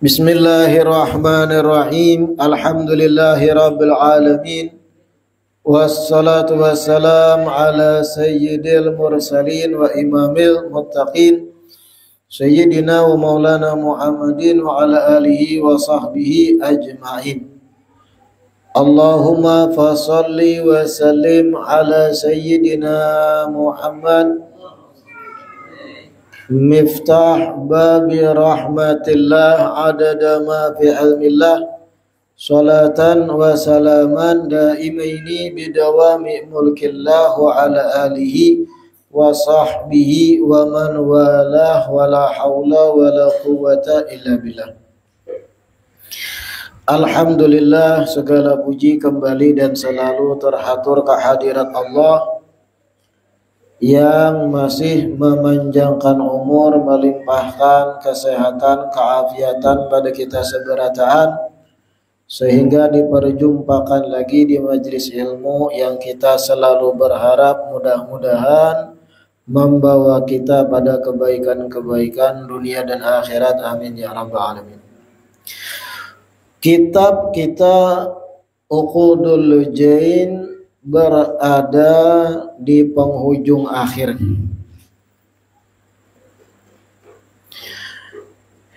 Bismillahirrahmanirrahim. Alhamdulillahirabbil alamin. Wassalatu wassalam ala sayyidil mursalin wa imamil muttaqin sayyidina wa maulana Muhammadin wa ala alihi wa sahbihi ajma'in. Allahumma fasalli wa sallim ala sayyidina Muhammad Miftah babi rahmatillah adada ma fi ilmillah salatan wa salaman daimaini bidawami mulkillah wa ala alihi wa sahbihi wa man walah wa la hawla wa la quwwata illa billah. Alhamdulillah, segala puji kembali dan selalu terhatur kehadirat Allah yang masih memanjangkan umur, melimpahkan kesehatan, keafiatan pada kita seberataan, sehingga diperjumpakan lagi di majelis ilmu yang kita selalu berharap mudah-mudahan membawa kita pada kebaikan-kebaikan dunia dan akhirat. Amin ya rabbal alamin. Kitab kita Uqudul Jain berada di penghujung akhir.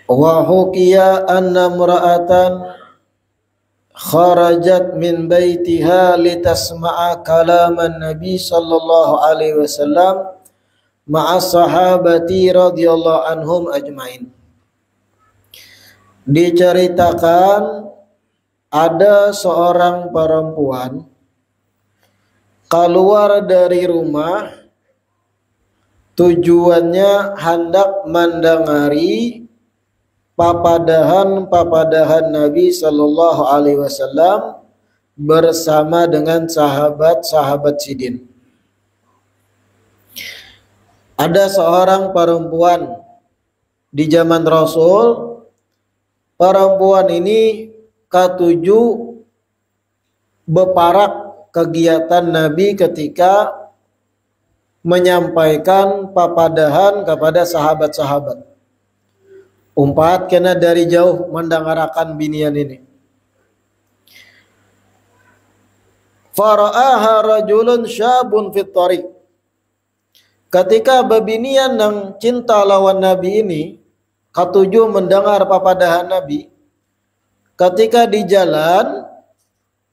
Wa hukiya anna imra'atan kharajat min baitiha litasma'a kalaman Nabi sallallahu alaihi wasallam ma'a sahabati radhiyallahu anhum ajmain. Diceritakan ada seorang perempuan keluar dari rumah, tujuannya hendak mendengari papadahan Nabi Sallallahu Alaihi Wasallam bersama dengan sahabat-sahabat Sidin. Ada seorang perempuan di zaman Rasul. Perempuan ini ketujuh beparak kegiatan Nabi ketika menyampaikan papadahan kepada sahabat-sahabat. Umpat kena dari jauh mendengarkan binian ini. Fara'aha rajulun syabun fit tariq. Ketika babinian yang cinta lawan Nabi ini ketujuh mendengar papadahan Nabi, ketika di jalan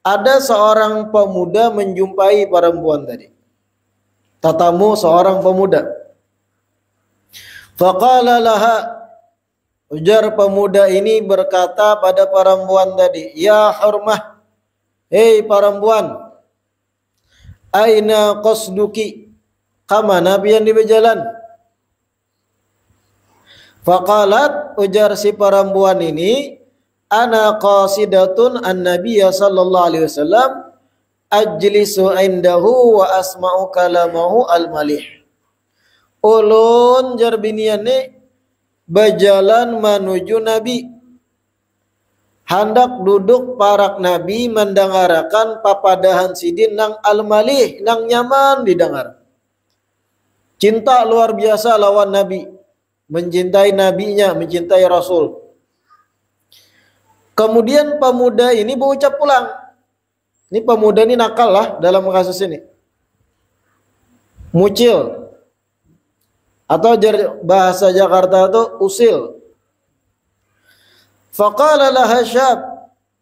ada seorang pemuda menjumpai perempuan tadi. Tatamu seorang pemuda. Faqala laha, ujar pemuda ini berkata pada perempuan tadi, ya hurmah, hei perempuan, aina qasduki, kamana pian di berjalan? Faqalat, ujar si perempuan ini, ana qasidatun an-nabiyya sallallahu alaihi wasallam ajlisu indahu wa asma'u kalamahu al-malih. Ulun jarbiniane berjalan menuju Nabi, hendak duduk parak Nabi mendengarkan papadahan Sidin nang al-malih, nang nyaman didengar. Cinta luar biasa lawan Nabi, mencintai nabinya, mencintai Rasul. Kemudian pemuda ini berucap pulang. Ini pemuda ini nakal lah dalam kasus ini. Mucil. Atau bahasa Jakarta itu usil. Faqala laha syab.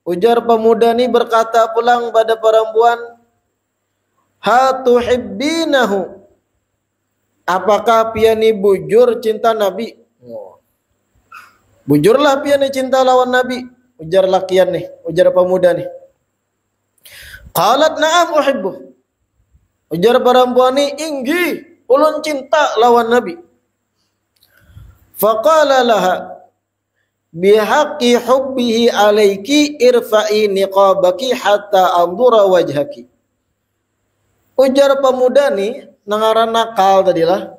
Ujar pemuda ini berkata pulang pada perempuan, hatuhibbinahu. Apakah piani bujur cinta Nabi? Bujurlah piani cinta lawan Nabi. Ujar lakian nih, ujar pemuda nih. Qalat na'am uhibbu. Ujar perempuan nih, inggi, ulun cinta lawan Nabi. Faqala laha, bihaqqi hubbihi alaiki irfa'i niqabaki hatta andura wajhaki. Ujar pemuda nih, nengaran nakal tadilah.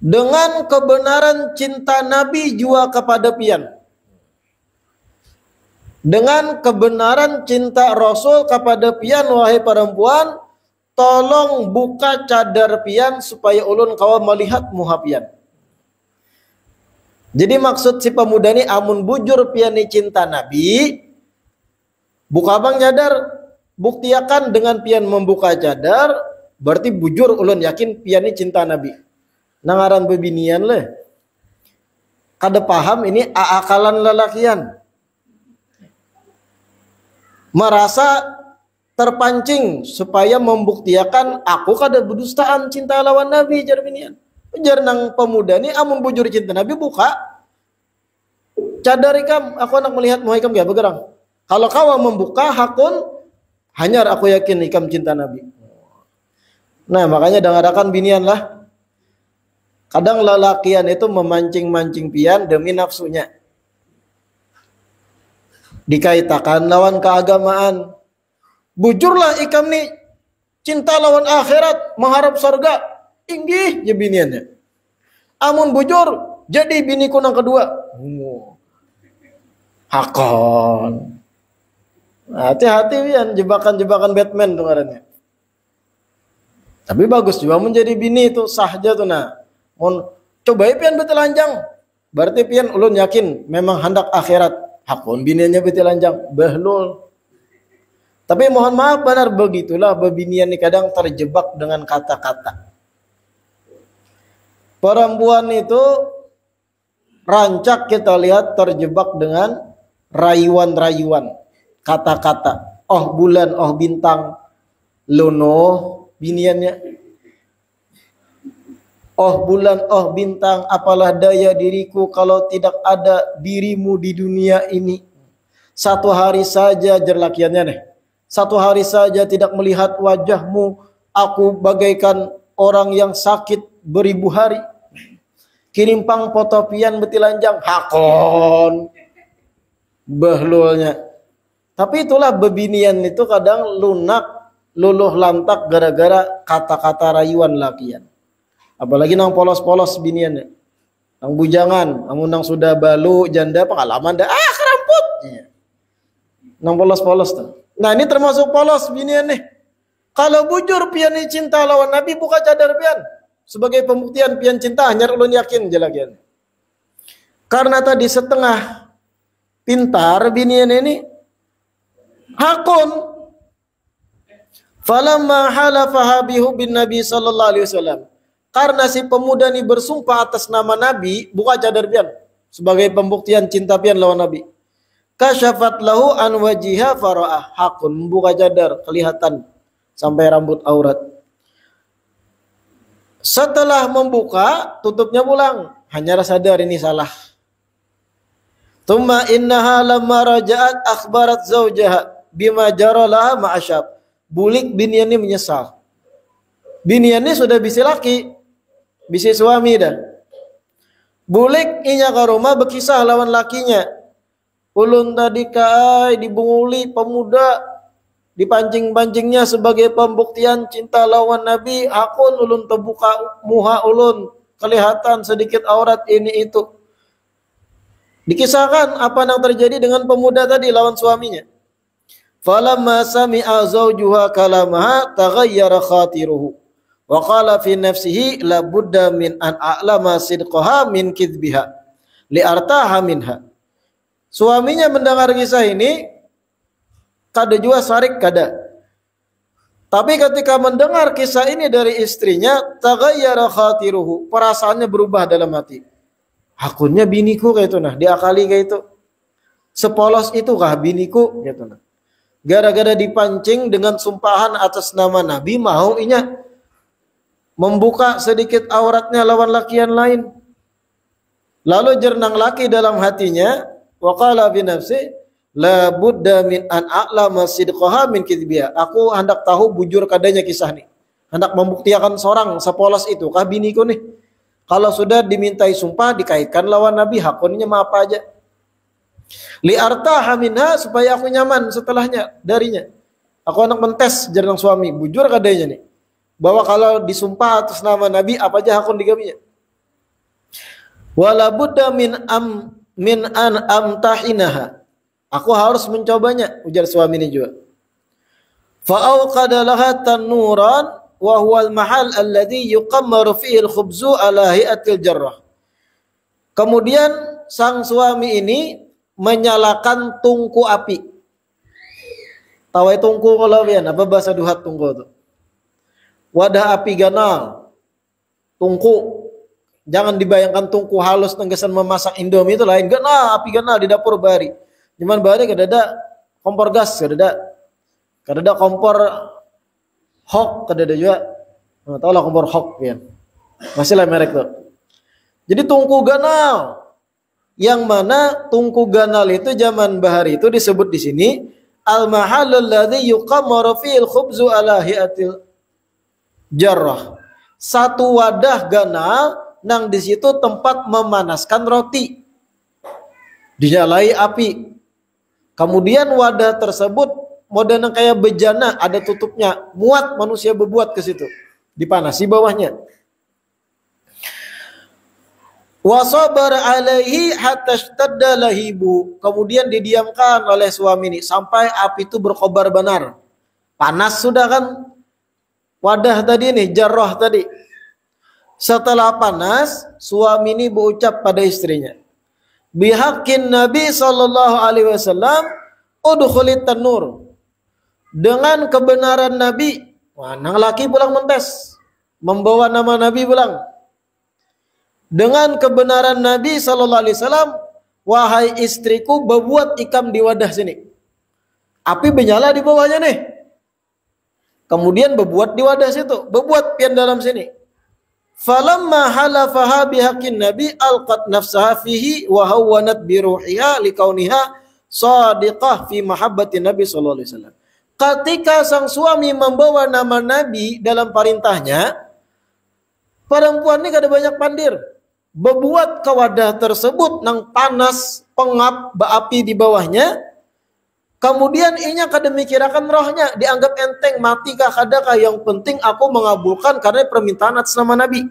Dengan kebenaran cinta Nabi jua kepada pian. Dengan kebenaran cinta Rasul kepada pian, wahai perempuan, tolong buka cadar pian supaya ulun kawa melihat muha pian. Jadi maksud si pemuda ini amun bujur piani cinta Nabi, buka bang cadar, buktiakan dengan pian membuka cadar, berarti bujur ulun yakin piani cinta Nabi. Nangaran bebinian leh. Kada paham ini aakalan lelakian. Merasa terpancing supaya membuktiakan aku kada berdustaan cinta lawan Nabi jar binian. Jar nang pemuda ni amun bujur cinta Nabi buka cadar ikam, aku nak melihat mau ikam gak bergerang. Kalau kau membuka hakun hanyar aku yakin ikam cinta Nabi. Nah makanya dengarkan binian lah. Kadang lelakian itu memancing-mancing pian demi nafsunya. Dikaitakan lawan keagamaan. Bujurlah ikam nih cinta lawan akhirat, mengharap surga. Inggih ya biniannya. Amun bujur jadi biniku nang kedua. Hakon. Hati-hati pian jebakan-jebakan Batman tuh ngarannya. Tapi bagus juga menjadi bini itu sah aja tuh nah. Mon coba pian betelanjang. Berarti pian ulun yakin memang hendak akhirat. Hakon biniannya betelanjang. Behlul. Tapi mohon maaf benar begitulah bebinian ini kadang terjebak dengan kata-kata. Perempuan itu rancak kita lihat terjebak dengan rayuan-rayuan. Kata-kata. Oh bulan, oh bintang. Lono biniannya. Oh bulan, oh bintang, apalah daya diriku kalau tidak ada dirimu di dunia ini. Satu hari saja jerlakiannya nih. Satu hari saja tidak melihat wajahmu, aku bagaikan orang yang sakit beribu hari. Kirimpang potopian betilanjang, hakon. Behlulnya. Tapi itulah bebinian itu kadang lunak, luluh lantak gara-gara kata-kata rayuan lakian. Apalagi nang polos-polos biniannya. Nang bujangan, amun nang sudah balu, janda pengalaman dah, keramput. Nang polos-polos tuh. Nah ini termasuk polos binian nih. Kalau bujur pian cinta lawan Nabi buka cadar pian. Sebagai pembuktian pian cinta hanya ulun yakin jelakian. Karena tadi setengah pintar binian ini hakun. Falamma halafa habihu bin Nabi sallallahu alaihi wasallam. Karena si pemuda ini bersumpah atas nama Nabi, buka cadar pian sebagai pembuktian cinta pian lawan Nabi. Kasyafat lahu an wajiha fara'ah, hakun membuka cadar kelihatan sampai rambut aurat. Setelah membuka tutupnya pulang, hanya sadar ini salah. Tsumma innaha lamma raja'at akhbarat zaujaha bima jara laha ma'asyab. Bulik binian ini menyesal. Binian ini sudah bisi laki, bisi suami dah. Bulik inya ke rumah berkisah lawan lakinya. Ulun tadi kai dibunguli pemuda dipancing-pancingnya sebagai pembuktian cinta lawan Nabi. Hakun ulun terbuka muha ulun kelihatan sedikit aurat ini itu. Dikisahkan apa yang terjadi dengan pemuda tadi lawan suaminya. Falamma sami'a zawjuha kalamaha taghayyara khatiruhu wa qala fi nafsihi la budda min an a'lama sidqaha min kidbiha li artaha minha. Suaminya mendengar kisah ini kada jua sarik kada. Tapi ketika mendengar kisah ini dari istrinya, taghayyara khatiruhu, perasaannya berubah dalam hati. Hakunnya biniku kayak itu nah, diakali kayak itu. Sepolos itu kah biniku gitu nah. Gara-gara dipancing dengan sumpahan atas nama Nabi, mau inya membuka sedikit auratnya lawan lakian lain. Lalu jernang laki dalam hatinya, wa qala bi nafsi la budda min an a'lama sidqaha min kidbiha. Aku hendak tahu bujur kadanya kisah nih. Hendak membuktikan seorang sepolos itu kah biniku nih. Kalau sudah dimintai sumpah dikaitkan lawan Nabi, hakunnya apa aja. Li artaha minha, supaya aku nyaman setelahnya darinya. Aku hendak mentes jernang suami, bujur kadanya nih. Bahwa kalau disumpah atas nama Nabi apa aja hakun digaminya. Wala budda min an amtahinaha. Aku harus mencobanya, ujar suami ini juga. Fa'auqada laha tanuran wa huwa al-mahal alladhi yuqammaru fihi al-khubzu ala hi'atil jarrah. Kemudian sang suami ini menyalakan tungku api. Tawai tungku kalau bian, apa bahasa duhat tungku itu? Wadah api ganal, tungku. Jangan dibayangkan tungku halus nenggesan memasak Indomie itu lain. Ganal, api ganal di dapur bari. Cuman bari kadada kompor gas, kadada kompor hok, kadada juga. Nggak tahu lah kompor hok bian. Masih lah merek tuh. Jadi tungku ganal. Yang mana tungku ganal itu zaman bahari itu disebut di sini al-mahallul ladzi yuqammaru fil khubzu ala hiatil jarrah. Satu wadah ganal nang di situ tempat memanaskan roti. Dinyalai api. Kemudian wadah tersebut model kayak bejana, ada tutupnya, muat manusia berbuat ke situ. Dipanasi bawahnya. Wa sabar alaihi hatta ishtadda lahibu. Kemudian didiamkan oleh suami ini sampai api itu berkobar benar. Panas sudah kan wadah tadi nih, jarrah tadi. Setelah panas, suami ini berucap pada istrinya, bihaqqin Nabi sallallahu alaihi wasallam udkhulit tanur. Dengan kebenaran Nabi, nang laki pulang mentes, membawa nama Nabi pulang. Dengan kebenaran Nabi sallallahu alaihi wasallam, wahai istriku, berbuat ikam di wadah sini. Api menyala di bawahnya nih. Kemudian berbuat di wadah situ, berbuat pian dalam sini. Falamma halafaha bihaqqin Nabi alqat nafsaha fihi wa hawwanat bi ruhiha likauniha shadiqah fi mahabbati Nabi sallallahu alaihi wasallam. Ketika sang suami membawa nama Nabi dalam perintahnya, perempuan ini kada banyak pandir. Berbuat ke wadah tersebut nang panas pengap berapi di bawahnya. Kemudian inya kada mikirakan rohnya, dianggap enteng, mati kah kadakah, yang penting aku mengabulkan karena permintaan atas nama Nabi.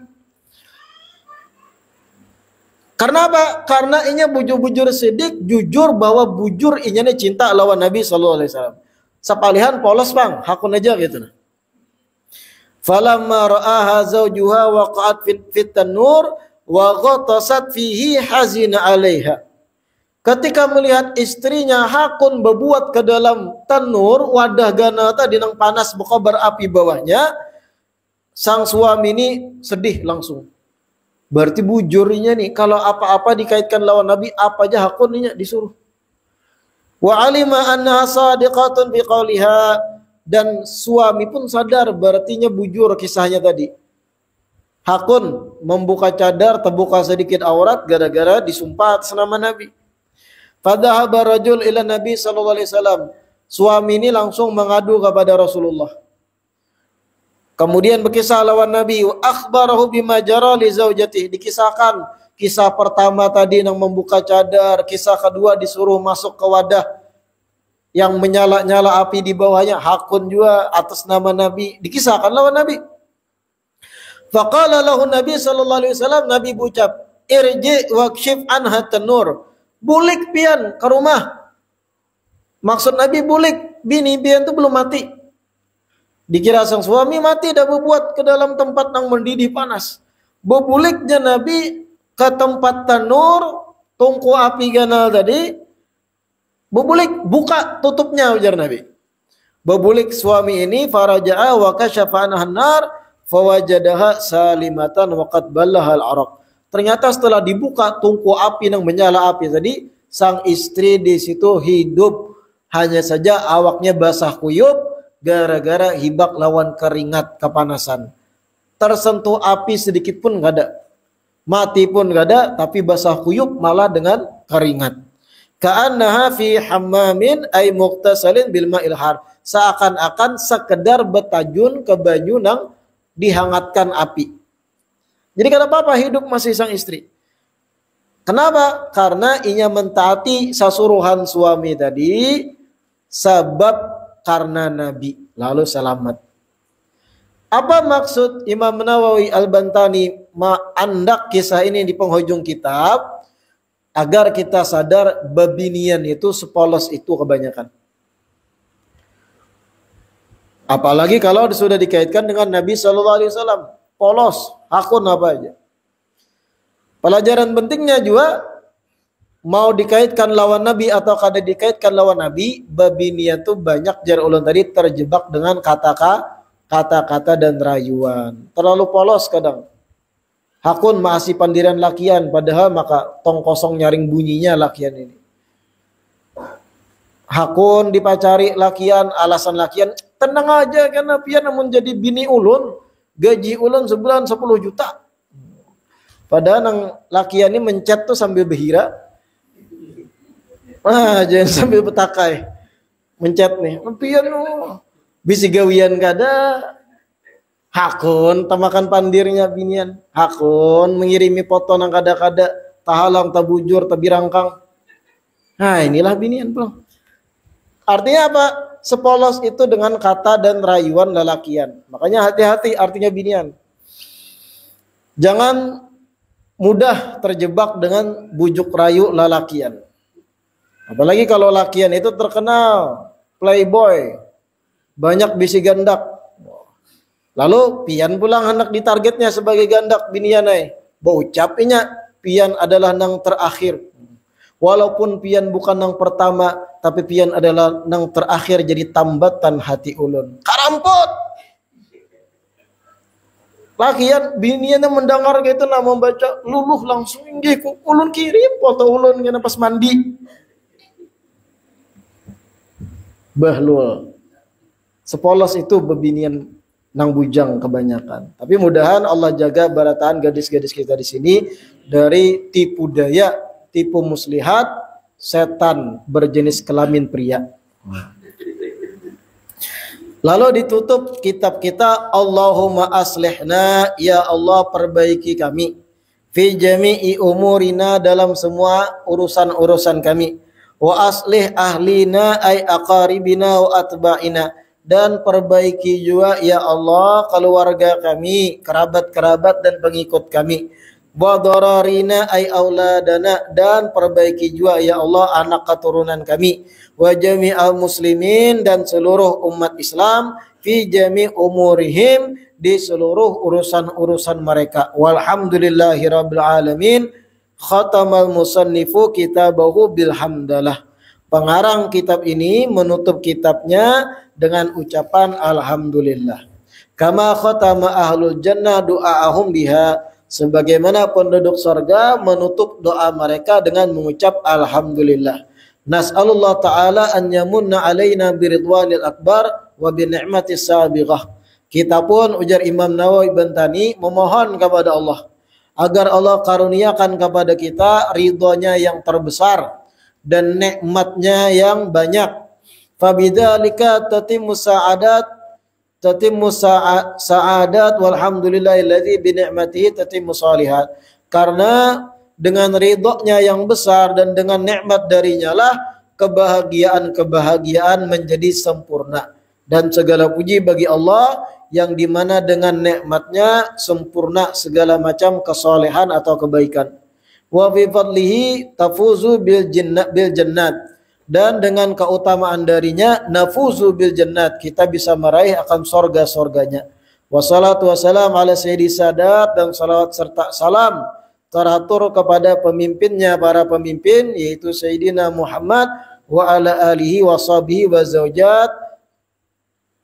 Karena apa? Karena inya bujur-bujur sidik, jujur bahwa bujur inya nih cinta lawan Nabi sallallahu alaihi wasallam. Sapalihan polos bang, hakun aja gitu. Falamma ra'aha zawjuha waqa'at fit tanur wa ghatasat fihi hazina 'alaiha. Ketika melihat istrinya hakun berbuat ke dalam tanur, wadah gana tadi nang panas berkobar api bawahnya, sang suami ini sedih langsung. Berarti bujurnya nih, kalau apa-apa dikaitkan lawan Nabi, apa aja hakunnya disuruh. Wa alima annaha sadiqatun bi qawliha, dan suami pun sadar berartinya bujur kisahnya tadi. Hakun membuka cadar, terbuka sedikit aurat gara-gara disumpah atas nama Nabi. Fadhahaba rajul ila Nabi sallallahu alaihi wasallam. Suami ini langsung mengadu kepada Rasulullah. Kemudian berkisah lawan Nabi, akhbarahu bima jara li zaujatihi. Dikisahkan kisah pertama tadi yang membuka cadar, kisah kedua disuruh masuk ke wadah yang menyala-nyala api di bawahnya, hakun juga atas nama Nabi. Dikisahkan lawan Nabi. Faqala lahu Nabi sallallahu alaihi wasallam, Nabi berucap, irji waqshif anha tanur. Bulik pian ke rumah. Maksud Nabi bulik, bini pian itu belum mati. Dikira sang suami mati dah berbuat ke dalam tempat yang mendidih panas. Berbuliknya Nabi ke tempat tanur, tungku api ganal tadi. Berbulik, buka tutupnya ujar Nabi. Berbulik suami ini, faraja'a wa kasyafa anha an-nar fawajadaha salimatan wa qad ballahal araq. Ternyata setelah dibuka tungku api yang menyala api tadi, sang istri di situ hidup, hanya saja awaknya basah kuyup gara-gara hibak lawan keringat kepanasan. Tersentuh api sedikit pun enggak ada. Mati pun enggak ada, tapi basah kuyup malah dengan keringat. Ka'annaha fi hammamin ay muqtasalin bil ma'il har. Seakan-akan sekedar betajun ke banyu nang dihangatkan api. Jadi kada apa-apa hidup masih sang istri. Kenapa? Karena inya mentaati sasuruhan suami tadi, sebab karena Nabi, lalu selamat. Apa maksud Imam Nawawi Al-Bantani andak kisah ini di penghujung kitab? Agar kita sadar babinian itu sepolos itu kebanyakan. Apalagi kalau sudah dikaitkan dengan Nabi Sallallahu Alaihi Wasallam. Polos, hakun apa aja. Pelajaran pentingnya juga mau dikaitkan lawan Nabi atau kada dikaitkan lawan Nabi, babinian tuh banyak jar ulun tadi terjebak dengan kata-kata dan rayuan. Terlalu polos kadang. Hakun masih pandiran lakian, padahal maka tong kosong nyaring bunyinya lakian ini. Hakun dipacari lakian, alasan lakian, tenang aja karena pian namun jadi bini ulun, gaji ulun sebulan 10 juta. Padahal nang lakian ini mencet tuh sambil berhira. Jangan sambil betakai. Mencet nih. Pian bisi gawian kada. Hakun tamakan pandirnya binian. Hakun mengirimi foto nang kada-kada, tahalang tabujur tabirangkang. Nah, inilah binian, Bro. Artinya apa? Sepolos itu dengan kata dan rayuan lelakian. Makanya hati-hati artinya binian. Jangan mudah terjebak dengan bujuk rayu lelakian. Apalagi kalau lakian itu terkenal playboy, banyak bisi gandak. Lalu pian pulang hendak ditargetnya sebagai gandak binian ai. Baucapnya pian adalah nang terakhir. Walaupun pian bukan nang pertama, tapi pian adalah nang terakhir jadi tambatan hati ulun. Karampot. Lakian binian yang mendengar gitu lah membaca luluh langsung inggih ku ulun kirim foto ulun kena pas mandi. Bahlul. Sepolos itu bebinian nang bujang kebanyakan. Tapi mudahan Allah jaga barataan gadis-gadis kita di sini dari tipu daya, tipu muslihat, setan berjenis kelamin pria. Lalu ditutup kitab kita, Allahumma aslihna, ya Allah perbaiki kami. Fi jami'i umurina, dalam semua urusan-urusan kami. Wa aslih ahlina ay aqaribina wa atba'ina, dan perbaiki juga ya Allah keluarga kami, kerabat-kerabat dan pengikut kami. Wa dararina ay auladana, dan perbaiki juga ya Allah anak keturunan kami. Wa jami'al muslimin, dan seluruh umat Islam, fi jami' umurihim, di seluruh urusan-urusan mereka. Walhamdulillahi rabbil alamin. Khatamal musannifu kitabahu bilhamdalah. Pengarang kitab ini menutup kitabnya dengan ucapan alhamdulillah. Kama khatama ahlul jannah du'aahum biha, sebagaimana penduduk surga menutup doa mereka dengan mengucap alhamdulillah. Nas'alullah ta'ala an yamunna alaina biridwanil akbar wa bini'matis sabiqah. Kita pun, ujar Imam Nawawi Bantani, memohon kepada Allah agar Allah karuniakan kepada kita ridhonya yang terbesar dan nikmatnya yang banyak. Fabidzalika tatimmu sa'adat walhamdulillahilladzi bi ni'matihi tatimmu shalihat. Karena dengan ridhonya yang besar dan dengan nikmat darinya lah kebahagiaan menjadi sempurna. Dan segala puji bagi Allah yang dimana dengan nikmatnya sempurna segala macam kesolehan atau kebaikan. Wa fi fadlihi tafuzu bil jannat, dan dengan keutamaan darinya nafuzu bil jannat, kita bisa meraih akan sorga-sorganya. Wassalatu wassalam ala sayyidi sadat, dan salawat serta salam teratur kepada pemimpinnya para pemimpin, yaitu Sayyidina Muhammad wa ala alihi wa sahbihi wa zaujat,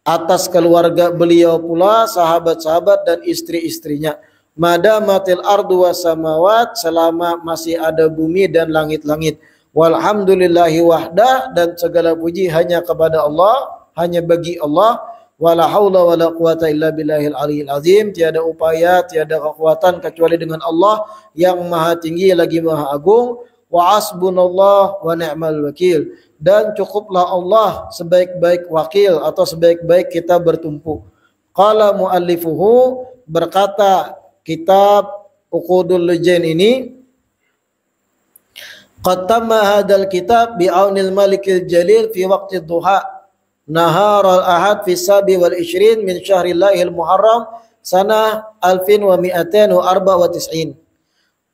atas keluarga beliau pula, sahabat-sahabat dan istri-istrinya. Madamatil ardu was samawat, selama masih ada bumi dan langit-langit. Walhamdulillahi wahda, dan segala puji hanya kepada Allah, hanya bagi Allah. Wala haula wala quwata illa billahil aliyil azim, tiada upaya, tiada kekuatan kecuali dengan Allah yang maha tinggi lagi maha agung. Wa hasbunallah wa ni'mal wakil, dan cukuplah Allah sebaik-baik wakil atau sebaik-baik kita bertumpu. Qala muallifuhu, berkata kitab Uqudul Lujain ini, qad tamma hadzal kitab bi aunil malikil jalil fi waqti duha nahar al-ahad fi sabi wal ishrin min syahrillahil muharram sanah 1294.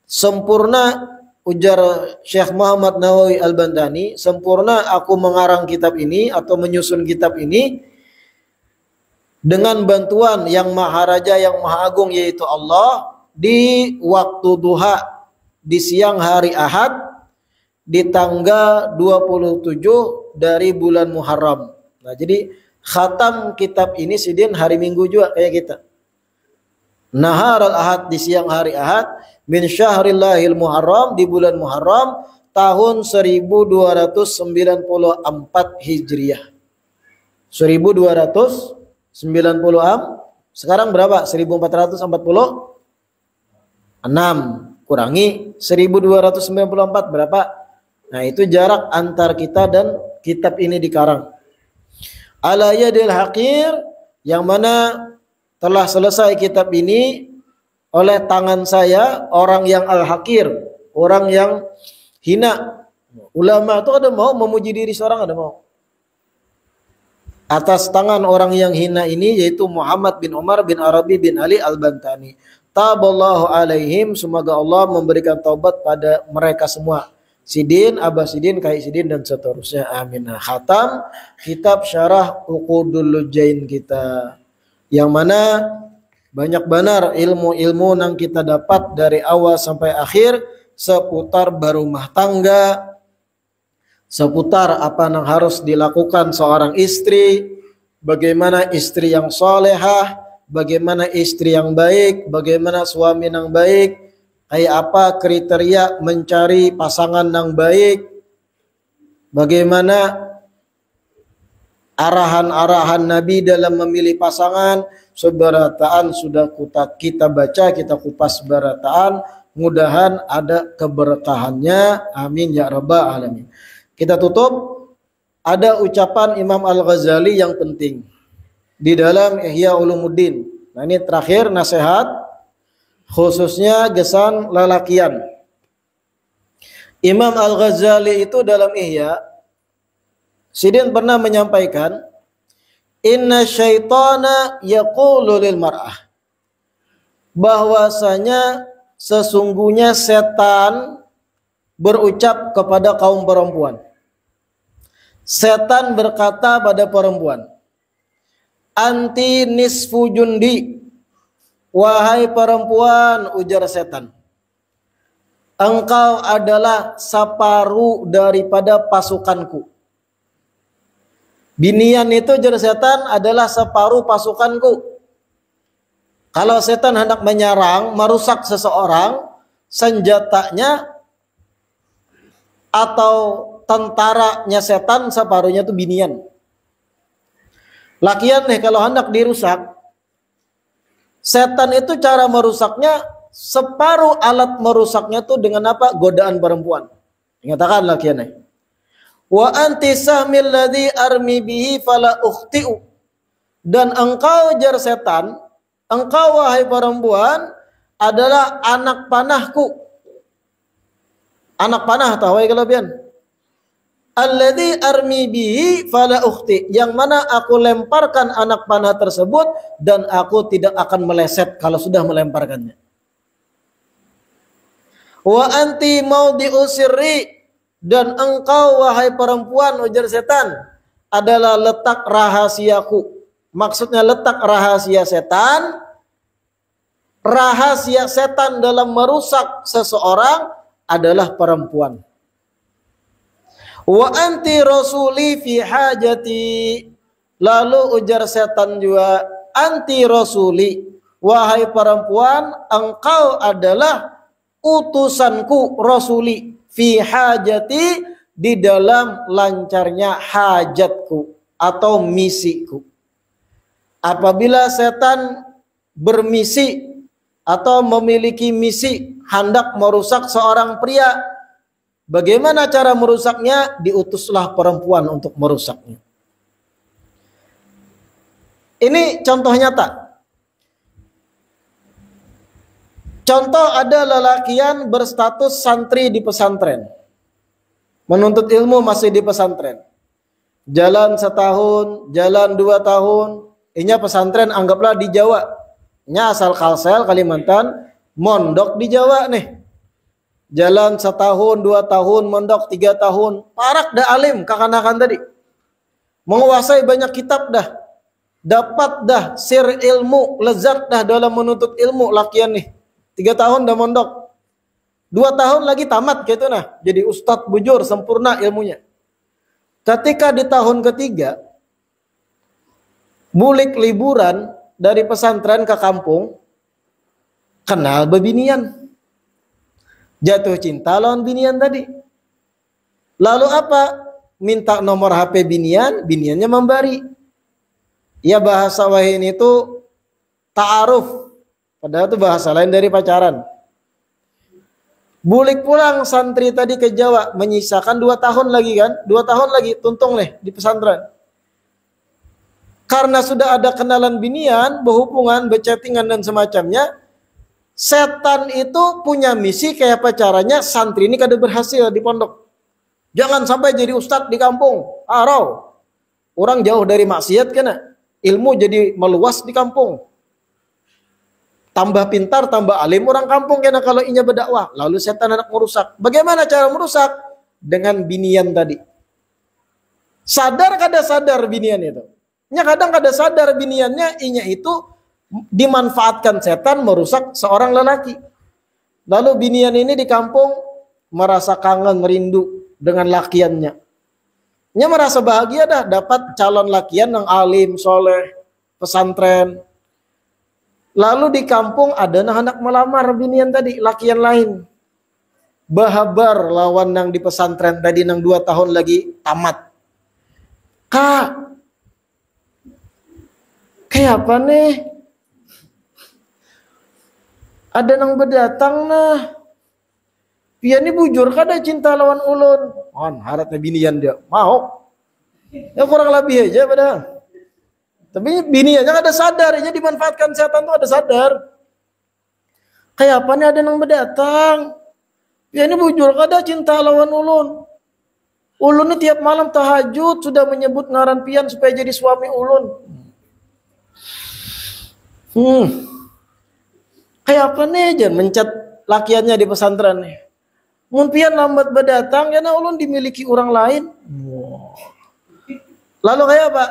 Sempurna, ujar Syekh Muhammad Nawawi Al-Bantani, sempurna aku mengarang kitab ini atau menyusun kitab ini dengan bantuan yang Maharaja yang Maha Agung, yaitu Allah, di waktu duha, di siang hari Ahad di tanggal 27 dari bulan Muharram. Nah, jadi khatam kitab ini sidin hari Minggu juga kayak kita. Nahar al-Ahad di siang hari Ahad min syahrillahil Muharram di bulan Muharram tahun 1294 Hijriah. 1294. Sekarang berapa? 1446 kurangi 1294 berapa? Nah, itu jarak antar kita dan kitab ini dikarang. Ala yadil haqir, yang mana telah selesai kitab ini oleh tangan saya, orang yang al-haqir, orang yang hina. Ulama itu ada mau memuji diri seorang, ada mau. Atas tangan orang yang hina ini yaitu Muhammad bin Umar bin Arabi bin Ali al-Bantani. Taballahu alaihim, semoga Allah memberikan taubat pada mereka semua. Sidin, Abbasidin, Kaisidin dan seterusnya. Amin. Nah, khatam kitab Syarah Uqudul Lujain kita, yang mana banyak benar ilmu-ilmu yang kita dapat dari awal sampai akhir seputar berumah tangga, seputar apa yang harus dilakukan seorang istri, bagaimana istri yang solehah, bagaimana istri yang baik, bagaimana suami yang baik, kayak apa kriteria mencari pasangan yang baik, bagaimana arahan-arahan Nabi dalam memilih pasangan. Seberataan sudah kita baca, kita kupas seberataan, mudahan ada keberkahannya, amin ya rabbal alamin. Kita tutup, ada ucapan Imam Al-Ghazali yang penting di dalam Ihya Ulumuddin. Nah, ini terakhir nasihat khususnya gesan lelakian. Imam Al-Ghazali itu dalam Ihya, sidin pernah menyampaikan, inna syaitana yaqulu lil mar'ah, bahwasanya sesungguhnya setan berucap kepada kaum perempuan. Setan berkata pada perempuan, anti nisfu jundi, wahai perempuan, ujar setan, engkau adalah separuh daripada pasukanku. Binian itu, ujar setan, adalah separuh pasukanku. Kalau setan hendak menyerang, merusak seseorang, senjatanya atau tentaranya setan separuhnya itu binian. Lakian nih kalau hendak dirusak, setan itu cara merusaknya, separuh alat merusaknya tuh dengan apa? Godaan perempuan. Dikatakan lakian nih, wa anti sahmil ladzi armi bihi fala ukhti'u, dan engkau, jar setan, engkau wahai perempuan adalah anak panahku. Anak panah tahu ya kelebihan. Alladzi armi bihi fala ukhti, yang mana aku lemparkan anak panah tersebut dan aku tidak akan meleset kalau sudah melemparkannya. Wa anti maudi'u sirri, dan engkau wahai perempuan, ujar setan, adalah letak rahasiaku. Maksudnya letak rahasia setan. Rahasia setan dalam merusak seseorang adalah perempuan. Wa anti rasuli fi hajati, lalu ujar setan juga, anti rasuli, wahai perempuan, engkau adalah utusanku, rasuli, fi hajati, di dalam lancarnya hajatku atau misiku. Apabila setan bermisi atau memiliki misi hendak merusak seorang pria, bagaimana cara merusaknya? Diutuslah perempuan untuk merusaknya. Ini contoh nyata. Contoh, ada lelakian berstatus santri di pesantren, menuntut ilmu masih di pesantren. Jalan setahun, jalan 2 tahun, inya pesantren anggaplah di Jawa. Nya asal Kalsel, Kalimantan, mondok di Jawa nih. Jalan setahun, 2 tahun, mondok 3 tahun, parak dah alim kakanakan tadi. Menguasai banyak kitab dah. Dapat dah sir ilmu, lezat dah dalam menuntut ilmu lakian nih. 3 tahun dah mondok. 2 tahun lagi tamat gitu nah. Jadi ustadz bujur sempurna ilmunya. Ketika di tahun ketiga bulik liburan dari pesantren ke kampung, kenal bebinian. Jatuh cinta lawan binian tadi. Lalu apa? Minta nomor HP binian, biniannya memberi. Ya bahasa wahin itu ta'aruf. Padahal itu bahasa lain dari pacaran. Bulik pulang santri tadi ke Jawa, menyisakan 2 tahun lagi kan? 2 tahun lagi tuntung nih di pesantren. Karena sudah ada kenalan binian, berhubungan, berchattingan dan semacamnya, setan itu punya misi kayak pacarannya, santri ini kada berhasil di pondok. Jangan sampai jadi ustadz di kampung. Arau. Orang jauh dari maksiat kena. Ilmu jadi meluas di kampung. Tambah pintar, tambah alim orang kampung kena kalau inya berdakwah. Lalu setan anak merusak. Bagaimana cara merusak? Dengan binian tadi. Sadar kada sadar binian itu. Nya kadang kada sadar biniannya inya itu dimanfaatkan setan merusak seorang lelaki. Lalu binian ini di kampung merasa kangen, rindu dengan lakiannya. Nya merasa bahagia dah dapat calon lakian yang alim, soleh, pesantren. Lalu di kampung ada anak melamar binian tadi, lakian lain. Bahabar lawan yang di pesantren tadi yang 2 tahun lagi tamat. Kak, kayak apa nih? Ada nang berdatang nah. Dia ini bujur kada cinta lawan ulun. Harapnya binian dia. Mau. Ya kurang lebih aja padahal. Tapi biniannya kada sadar, dia dimanfaatkan setan tuh ada sadar. Kayak apa nih ada nang berdatang? Dia ini bujur kada cinta lawan ulun. Ulun ini tiap malam tahajud sudah menyebut ngaran pian supaya jadi suami ulun. Kayak apa nih aja mencat lakiannya di pesantren nih. Mun pian lambat berdatang karena ulun dimiliki orang lain. Lalu kayak apa?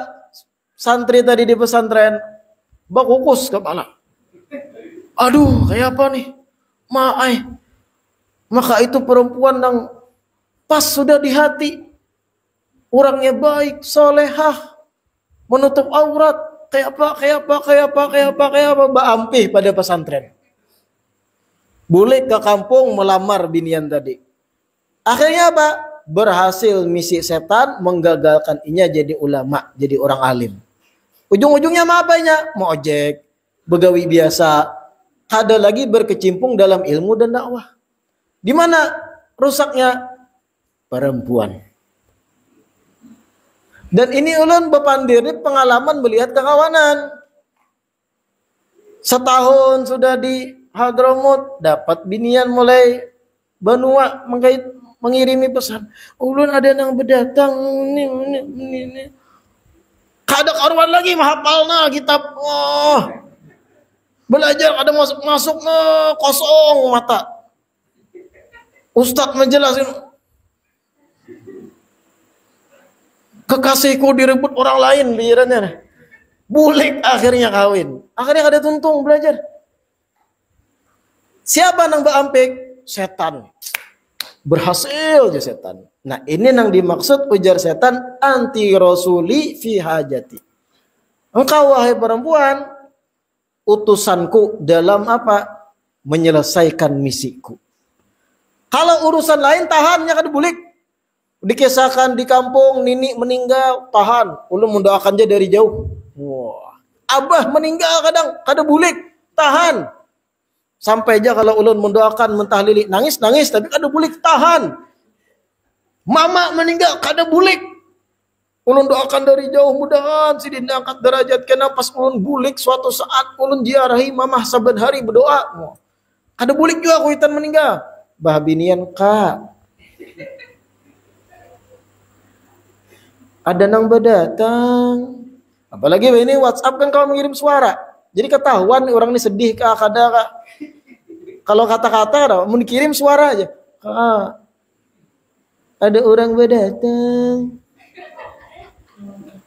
Santri tadi di pesantren bakukus ke mana? Aduh, kayak apa nih? Maka itu perempuan yang pas sudah di hati. Orangnya baik, solehah, menutup aurat. Kayak apa, baampih pada pesantren. Bulik ke kampung melamar binian tadi. Akhirnya apa? Berhasil misi setan menggagalkan inya jadi ulama, jadi orang alim. Ujung-ujungnya apa? Mau ojek, begawi biasa, kada lagi berkecimpung dalam ilmu dan dakwah. Di mana rusaknya? Perempuan. Dan ini ulun bepandiri pengalaman melihat kekawanan. Setahun sudah di Hadramut, dapat binian mulai benua mengirimi pesan. Ulun ada yang berdatang ini. Kada karuan lagi mahapalna kitab. Belajar ada masuk kosong mata. Ustaz menjelasin. Kekasihku direbut orang lain pikirannya. Bulik akhirnya kawin. Akhirnya kada tuntung belajar. Siapa nang baampik? Setan. Berhasil aja setan. Nah ini yang dimaksud ujar setan anti rasuli fi hajati. Engkau wahai perempuan utusanku dalam apa? Menyelesaikan misiku. Kalau urusan lain tahannya kada bulik. Dikisahkan di kampung nini meninggal tahan. Ulun mendoakan dia dari jauh. Wah. Abah meninggal kadang kada bulik tahan. Sampai aja kalau ulun mendoakan mentahlili nangis tapi kada bulik tahan. Mama meninggal kada bulik. Ulun doakan dari jauh mudahan si diangkat derajat kena pas ulun bulik suatu saat ulun ziarahi mamah saben hari berdoa. Kada bulik juga kuitan meninggal. Bah binian kak. Ada nang berdatang. Apalagi ini WhatsApp kan kalau mengirim suara. Jadi ketahuan orang ini sedih kak kada kak. Kalau kata-kata mau dikirim suara aja. Kak, ada orang berdatang.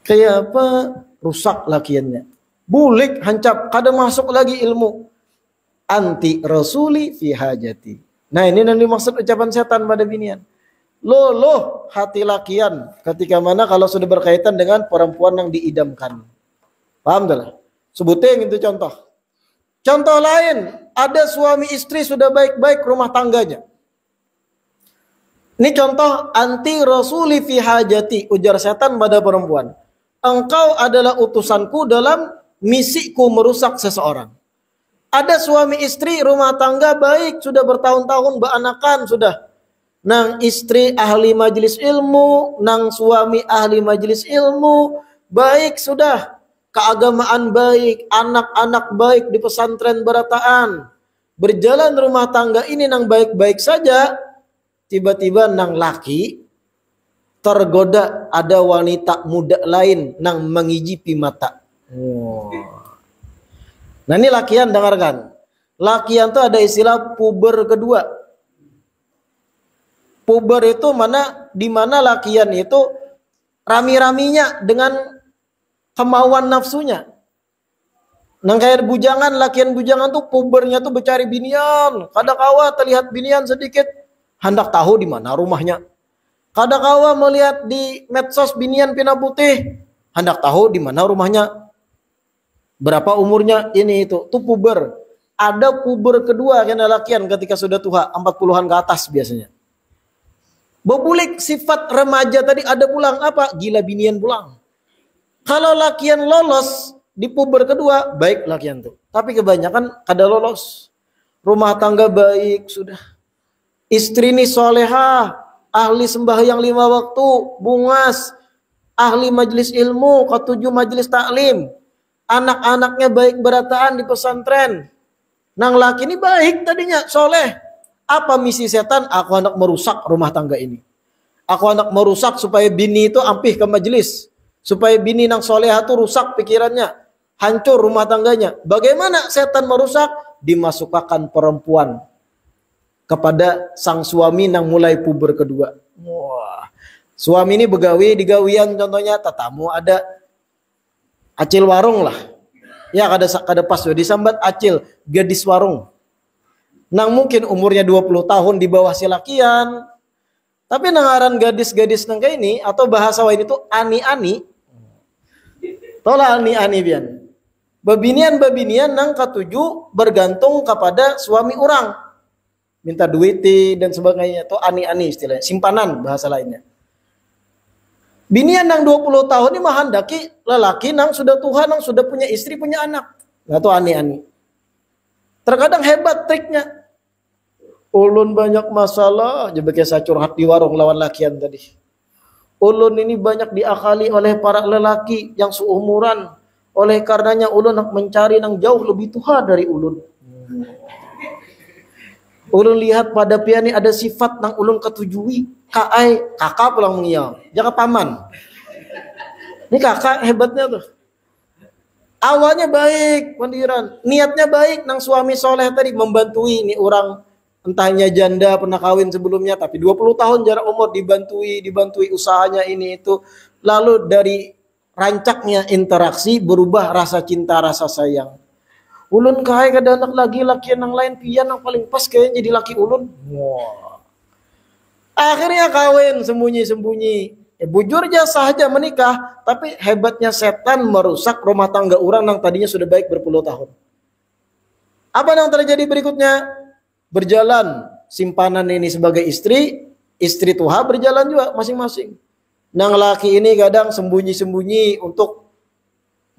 Kayak apa? Rusak lakiannya. Bulik hancap, kada masuk lagi ilmu. Anti rasuli fi hajati. Nah ini yang dimaksud ucapan setan pada binian. Loh hati lakian ketika mana kalau sudah berkaitan dengan perempuan yang diidamkan. Paham tak? Sebutin itu contoh. Contoh lain, ada suami istri sudah baik-baik rumah tangganya. Ini contoh anti rasuli fi hajati, ujar setan pada perempuan. Engkau adalah utusanku dalam misiku merusak seseorang. Ada suami istri rumah tangga baik, sudah bertahun-tahun beranakan sudah. Nang istri ahli majelis ilmu, nang suami ahli majelis ilmu, baik sudah. Keagamaan baik, anak-anak baik di pesantren berataan. Berjalan rumah tangga ini nang baik-baik saja, tiba-tiba nang laki tergoda ada wanita muda lain nang mengijipi mata. Nah ini lakian, dengarkan. Lakian itu ada istilah puber kedua. Puber itu di mana lakian itu rami-raminya dengan kemauan nafsunya. Nang kayak bujangan, lakian bujangan tuh pubernya tuh bercari binian. Kadang kawa terlihat binian sedikit, hendak tahu di mana rumahnya. Kadang kawa melihat di medsos binian pina putih, hendak tahu di mana rumahnya. Berapa umurnya ini itu. Tuh puber. Ada puber kedua kena lakian ketika sudah tua, 40-an ke atas biasanya. Bebulik sifat remaja tadi ada pulang apa? Gila binian pulang. Kalau lakian lolos di puber kedua, baik lakian tuh. Tapi kebanyakan kada lolos. Rumah tangga baik sudah. Istri ini soleha, ahli sembahyang 5 waktu, bungas, ahli majelis ilmu, ketujuh majelis taklim. Anak-anaknya baik berataan di pesantren. Nang laki ini baik tadinya, soleh. Apa misi setan? Aku hendak merusak rumah tangga ini. Aku hendak merusak supaya bini itu ampih ke majelis. Supaya bini nang soleha itu rusak pikirannya. Hancur rumah tangganya. Bagaimana setan merusak? Dimasukkan perempuan kepada sang suami nang mulai puber kedua. Wah. Suami ini begawi di gawian contohnya tatamu ada acil warung lah. Ya kada pas disambat acil gadis warung. Nang mungkin umurnya 20 tahun di bawah si lakian. Tapi nangaran gadis-gadis nang kayak ini atau bahasa lain itu ani-ani. Tola ani-ani bian. Babinian nang ketujuh bergantung kepada suami orang. Minta duiti dan sebagainya. Itu ani-ani istilahnya. Simpanan bahasa lainnya. Binian nang 20 tahun ini menghendaki lelaki nang sudah tua, nang sudah punya istri, punya anak. Nah itu ani-ani. Terkadang hebat triknya. Ulun banyak masalah. Jadi saya curhat di warung lawan lakian tadi. Ulun ini banyak diakali oleh para lelaki yang seumuran. Oleh karenanya ulun nak mencari yang jauh lebih tua dari ulun. Ulun lihat pada piani ada sifat nang ulun ketujui. Kakak pulang mengiau. Jangan paman. Ini kakak hebatnya tuh. Awalnya baik, pendiran. Niatnya baik nang suami soleh tadi membantui ini orang. Entahnya janda pernah kawin sebelumnya tapi 20 tahun jarak umur dibantui usahanya ini itu. Lalu dari rancaknya interaksi berubah rasa cinta, rasa sayang. Ulun kahai kada anak lagi laki yang lain pian yang paling pas kayaknya jadi laki ulun. Wah. Akhirnya kawin sembunyi-sembunyi. Bujur aja saja menikah, tapi hebatnya setan merusak rumah tangga orang yang tadinya sudah baik berpuluh tahun. Apa yang terjadi berikutnya? Berjalan simpanan ini sebagai istri tuha berjalan juga masing-masing. Nang laki ini kadang sembunyi-sembunyi untuk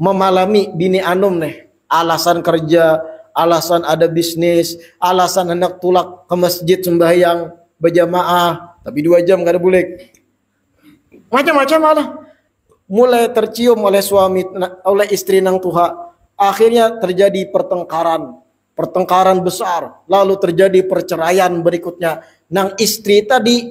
memalami bini anum nih. Alasan kerja, alasan ada bisnis, alasan hendak tulak ke masjid sembahyang berjamaah, tapi 2 jam gak ada boleh. Macam-macam malah. Mulai tercium oleh suami, oleh istri nang tuha. Akhirnya terjadi pertengkaran besar. Lalu terjadi perceraian berikutnya. Nang istri tadi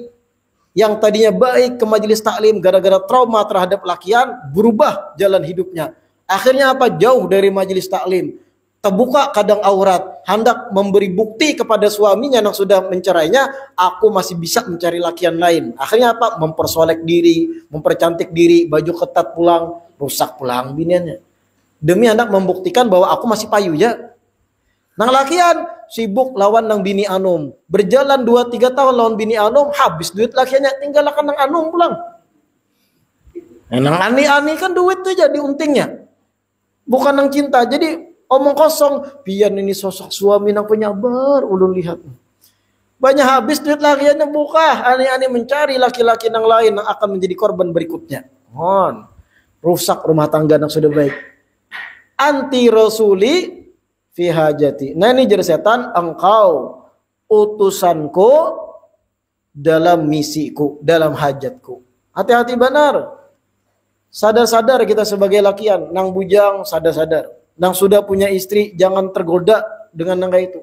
yang tadinya baik ke majelis taklim gara-gara trauma terhadap lakian berubah jalan hidupnya. Akhirnya apa? Jauh dari majelis taklim. Terbuka kadang aurat. Hendak memberi bukti kepada suaminya yang sudah mencerainya. Aku masih bisa mencari lakian lain. Akhirnya apa? Mempersolek diri. Mempercantik diri. Baju ketat pulang. Rusak pulang biniannya. Demi hendak membuktikan bahwa aku masih payu ya. Nang lakian sibuk lawan nang bini anom. Berjalan 2-3 tahun lawan bini anom, habis duit lakiannya, tinggalkan nang anom pulang. Nang ani-ani kan duit tuh jadi untingnya. Bukan nang cinta. Jadi omong kosong, pian ini sosok suami nang penyabar, ulun lihat. Banyak habis duit lakiannya buka, ani-ani mencari laki-laki nang lain yang akan menjadi korban berikutnya. Rusak rumah tangga nang sudah baik. Anti rasuli fi hajati. Nah ini jadi setan, engkau utusanku dalam misiku, dalam hajatku. Hati-hati benar. Sadar-sadar kita sebagai lakian, nang bujang sadar-sadar. Nang sudah punya istri, jangan tergoda dengan nangga itu.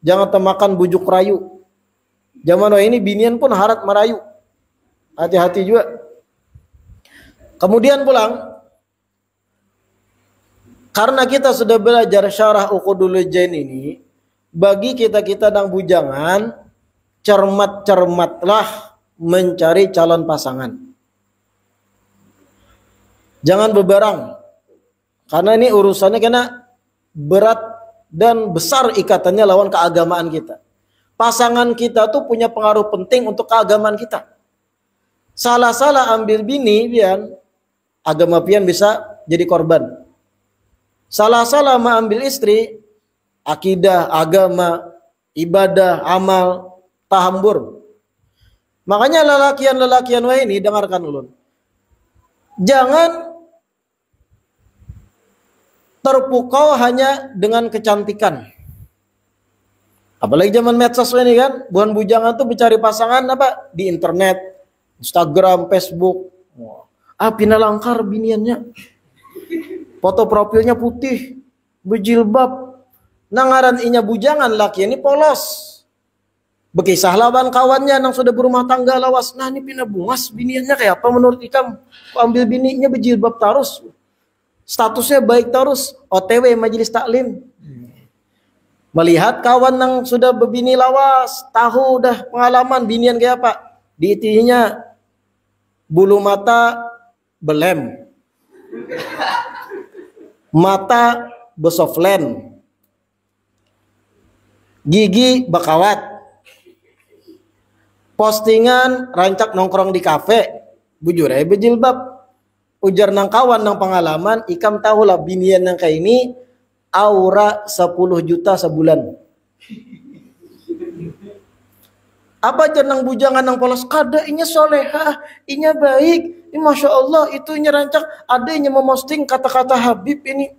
Jangan temakan bujuk rayu. Zaman ini binian pun harat merayu. Hati-hati juga. Kemudian pulang, karena kita sudah belajar syarah Uqudul Jain ini, bagi kita-kita nang bujangan, cermat-cermatlah mencari calon pasangan. Jangan bebarang. Karena ini urusannya karena berat dan besar ikatannya lawan keagamaan kita. Pasangan kita tuh punya pengaruh penting untuk keagamaan kita. Salah-salah ambil bini, pian, agama pian bisa jadi korban. Salah-salah mengambil istri, akidah, agama, ibadah, amal, tahambur. Makanya lelakian-lelakian wah ini, dengarkan ulun. Jangan terpukau hanya dengan kecantikan. Apalagi zaman medsos ini kan, bukan bujangan tuh mencari pasangan apa di internet, Instagram, Facebook. Pina langkar biniannya. Foto profilnya putih, berjilbab. Nangaran inya bujangan laki ini polos. Bekisah lawan kawannya yang sudah berumah tangga lawas. Nah ini pina bungas biniannya kayak apa menurut ikam? Kok ambil bininya berjilbab terus. Statusnya baik terus, OTW majelis taklim. Melihat kawan yang sudah berbini lawas, tahu dah pengalaman binian kayak apa. Diitinya bulu mata belem, mata besoflen, gigi bakawat, postingan rancak nongkrong di kafe, bujur berjilbab. Ujar nang kawan nang pengalaman, ikam tahulah binian nang kayak ini aura 10 juta sebulan. Apa aja nang bujangan nang polos kada inya soleha, inya baik, ini masya Allah itu inya rancak, ada inya memosting kata-kata Habib ini.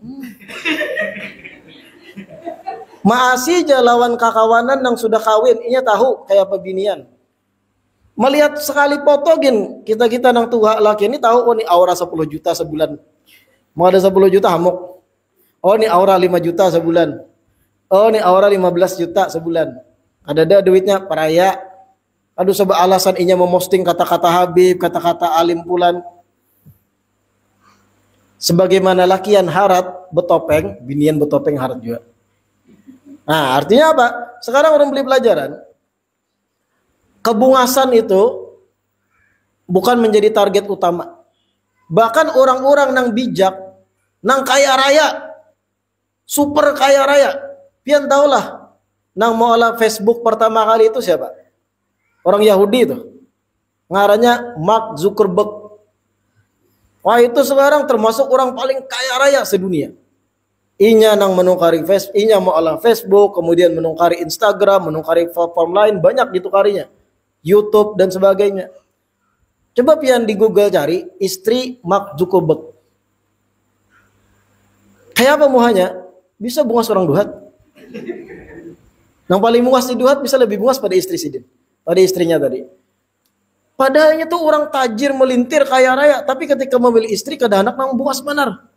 Maasi aja lawan kakawanan nang sudah kawin, inya tahu kayak apa binian. Melihat sekali foto gin, kita nang tua laki ini tahu, oh ini aura 10 juta sebulan. Mau ada 10 juta hamuk. Oh ini aura 5 juta sebulan. Oh ini aura 15 juta sebulan. Ada duitnya paraya. Aduh sebab alasan inya memosting kata-kata Habib, kata-kata alim pulan. Sebagaimana lakian harat betopeng, binian betopeng harat juga. Nah artinya apa? Sekarang orang beli pelajaran. Kebungasan itu bukan menjadi target utama. Bahkan orang-orang nang bijak, nang kaya raya, super kaya raya, pian taulah, nang muala Facebook pertama kali itu siapa? Orang Yahudi itu, ngarannya Mark Zuckerberg. Wah itu sekarang termasuk orang paling kaya raya sedunia. Inya nang menungkari Facebook, inya muala Facebook, kemudian menungkari Instagram, menungkari platform lain, banyak ditukarinya. YouTube dan sebagainya. Coba pian di Google cari istri Mark Zuckerberg. Kayak apa muhanya? Bisa bungas orang duhat. Yang paling bungas di duhat bisa lebih bungas pada istri sidin. Pada istrinya tadi. Padahalnya tuh orang tajir melintir kaya raya, tapi ketika memilih istri kada anak nang bungas benar.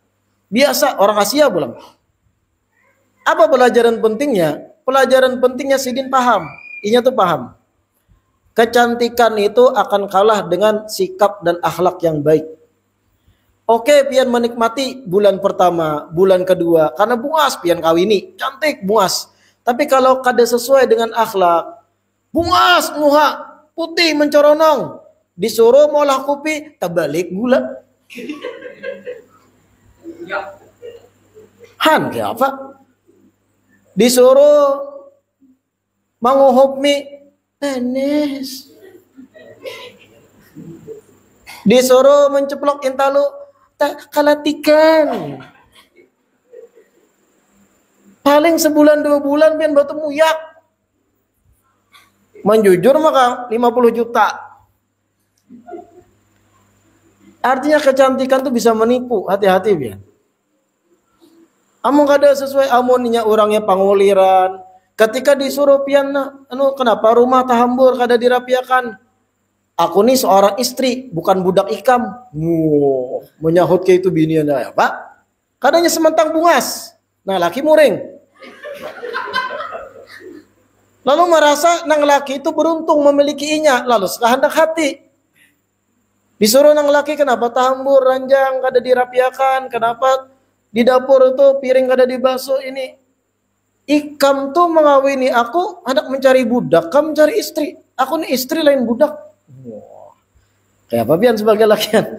Biasa orang Asia pulang. Apa pelajaran pentingnya? Pelajaran pentingnya sidin paham. Inya tuh paham. Kecantikan itu akan kalah dengan sikap dan akhlak yang baik. Oke, pian menikmati bulan pertama, bulan kedua, karena bungas pian kawini, cantik bungas. Tapi kalau kada sesuai dengan akhlak, bungas muha, putih mencoronong, disuruh molah kopi, terbalik gula. Han, kayak apa? Disuruh manguhup mi panas. Disuruh menceplok intalu tak kalatikan. Paling sebulan 2 bulan pian batu muyak. Menjujur maka 50 juta. Artinya kecantikan tuh bisa menipu, hati-hati pian. Amun kada sesuai amunnya orangnya panguliran. Ketika disuruh pian kenapa rumah tahambur kada dirapiakan? Aku nih seorang istri, bukan budak ikam. Menyahut ke itu binian ya, Pak. Kadanya sementang bungas. Nah, laki muring. Lalu merasa nang laki itu beruntung memiliki inya, lalu sekehendak hati. Disuruh nang laki kenapa tahambur, ranjang kada dirapiakan, kenapa di dapur itu piring kada dibasuh ini. Ikam tuh mengawini aku, hendak mencari budak, kamu mencari istri. Aku nih istri lain budak. Wah, kayak apa Bian sebagai lakian?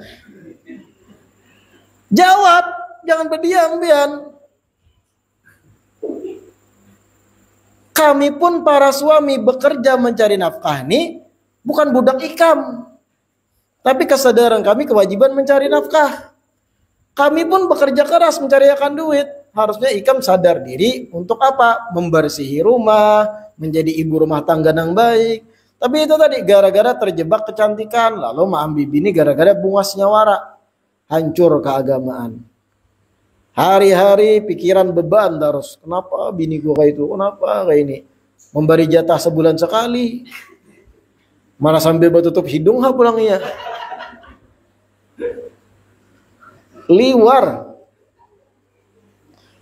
Jawab, jangan berdiam Bian. Kami pun para suami bekerja mencari nafkah ini bukan budak ikam. Tapi kesadaran kami kewajiban mencari nafkah. Kami pun bekerja keras mencarikan duit. Harusnya ikam sadar diri untuk apa? Membersihi rumah, menjadi ibu rumah tangga yang baik. Tapi itu tadi gara-gara terjebak kecantikan, lalu maambi bini gara-gara bungas nyawara, hancur keagamaan. Hari-hari pikiran beban terus. Kenapa bini gua kayak itu? Kenapa kayak ini? Memberi jatah sebulan sekali. Mana sambil bertutup hidung pulangnya. Liwar.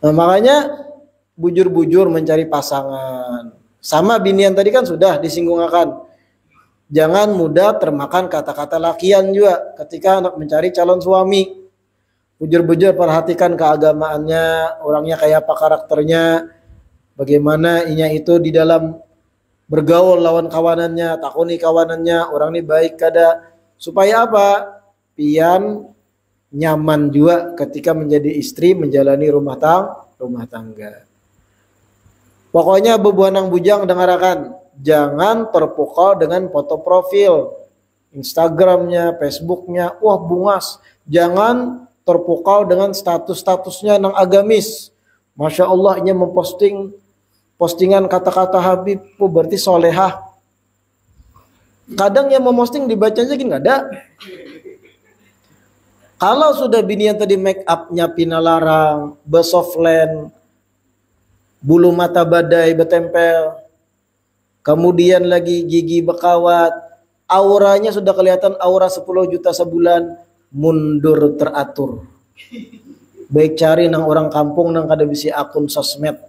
Nah, makanya bujur-bujur mencari pasangan. Sama binian tadi kan sudah disinggung akan. Jangan mudah termakan kata-kata lakian juga ketika anak mencari calon suami. Bujur-bujur perhatikan keagamaannya, orangnya kayak apa karakternya, bagaimana inya itu di dalam bergaul lawan kawanannya, takuni kawanannya, orang ini baik kada. Supaya apa? Pian nyaman juga ketika menjadi istri menjalani rumah tangga. Pokoknya bebuanang bujang dengarkan. Jangan terpukau dengan foto profil Instagramnya, Facebooknya, wah bungas. Jangan terpukau dengan status-statusnya nang agamis. Masya Allah ini memposting postingan kata-kata Habib, berarti solehah. Kadang yang memposting dibaca aja gini nggak ada. Kalau sudah binian tadi make upnya pinalarang, besoftland, bulu mata badai betempel, kemudian lagi gigi bekawat, auranya sudah kelihatan aura 10 juta sebulan, mundur teratur. Baik cari nang orang kampung nang kada bisi akun sosmed.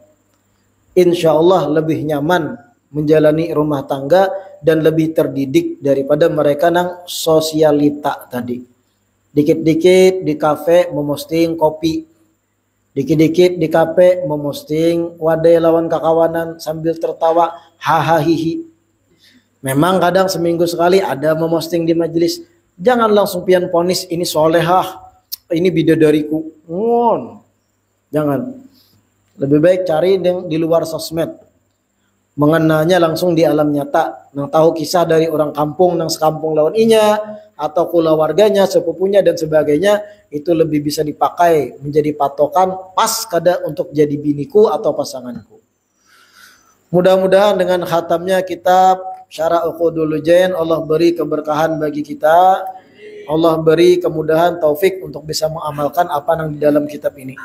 Insya Allah lebih nyaman menjalani rumah tangga dan lebih terdidik daripada mereka nang sosialita tadi. Dikit-dikit di kafe memosting kopi, dikit-dikit di kafe memosting wadai lawan kakawanan sambil tertawa hahaha. Memang kadang seminggu sekali ada memosting di majelis. Jangan langsung pian ponis ini solehah, ini bidadariku. Jangan. Lebih baik cari di luar sosmed, mengenalnya langsung di alam nyata. Nang tahu kisah dari orang kampung nang sekampung lawan inya, atau keluarganya, sepupunya dan sebagainya, itu lebih bisa dipakai menjadi patokan pas kada untuk jadi biniku atau pasanganku. Mudah-mudahan dengan khatamnya kitab Syarah Uqudul Lujain Allah beri keberkahan bagi kita. Allah beri kemudahan taufik untuk bisa mengamalkan apa yang di dalam kitab ini.